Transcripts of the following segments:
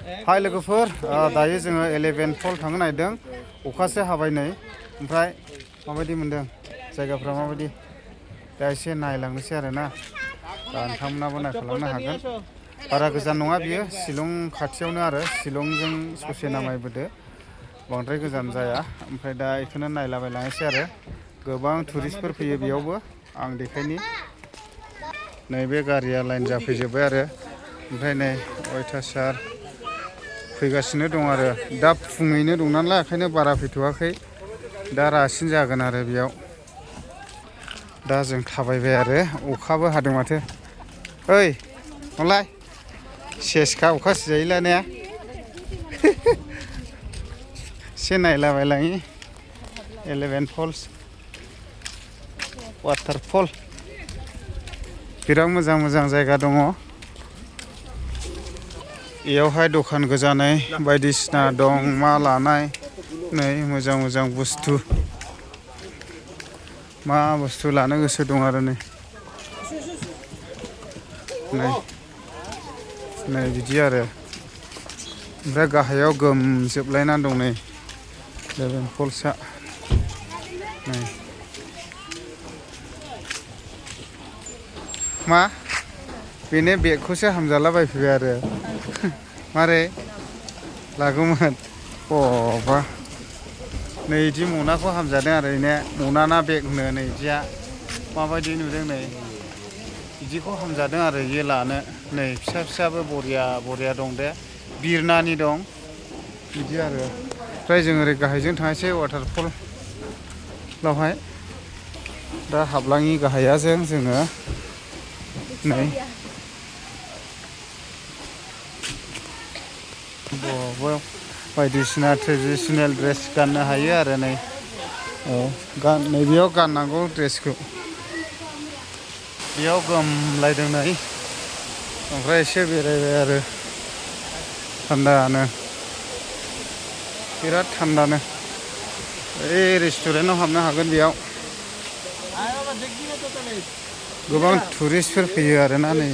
हाय लोगोफोर दायो जोङो 11 फल थांनो नागिरदों अखासो हाबाय नै ओमफ्राय माबायदि मोनदों जायगाफ्रा माबायदि दा एसे नायलांनोसै आरोना दा नोंथांमोनाबो नायखालांनो हागोन बारा गोजान नङा बियो शिलं खाथियावनो आरो शिलंजों ससे नामायबोदो बांद्राय गोजान जाया ओमफ्राय दा बेखौनो नायलाबायलांनोसै आरो गोबां टुरिस्टफोर फैयो बेयावबो आं देखायनि नैबे गारिया लाइन जाफैजोब्बाय आरो ओमफ्राय नै अयथासार फैगासिनो दं आरो दा फुङैनो दं नालाय ओंखायनो बारा फैथ'वाखै दा रासिन जागोन आरो बेयाव दा जों थाबायबाय आरो अखाबो हादों माथो ओइ नलाय सेसखा अखा सिजायोला ने एसे नायलाबायलाङि 11 फल्स वाटारफल बिराद मोजां मोजां जायगा दङ बेयावहाय दखान गोजानै बायदिसिना दं मा लानाय नै मोजां मोजां बुस्थु मा बुस्थु लानो गोसो दं आरो नै बिदि आरो ओमफ्राय गाहायाव गोमजोबलायनानै दं नै 11 फल्सआ नै मा बेनो बेगखौसो हामजाला बायफैबाय आरो मारै लागौमोन बबा नै बिदि मनाखौ हामजादों आरो ने मना ना बेग होनो नै बिदिया माबायदि नुदों नै बिदिखौ हामजादों आरो ये लानो नै फिसा फिसाबो बरिया बरिया दं दे बिरनानि दं बिदि आरो ओमफ्राय जों ओरै गाहायजों थांनोसै वाटारफलावहाय दा हाबलाङि गाहायाजों जोङो नै बायदिसिना ट्रेडिसनेल ड्रेस गाननो हायो आरो नै नैबेयाव गाननांगौ ड्रेसखौ बेयाव गोमलायदों नै ओमफ्राय एसे बेरायबाय आरो थान्दानो बिराद थान्दानो ओइ रेस्टुरेन्टाव हाबनो हागोन बेयाव गोबां टुरिस्टफोर फैयो आरोना नै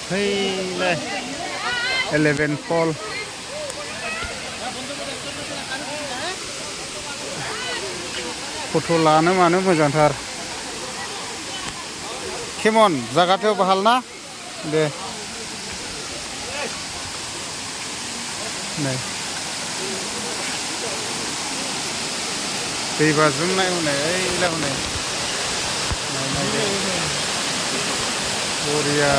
हैलाय 11 फल फट' लानो मानो मोजांथार केमन जागाथ' बाहाल ना दे नै दै बाज्रुमनाय हनै ओइला हनै बरिया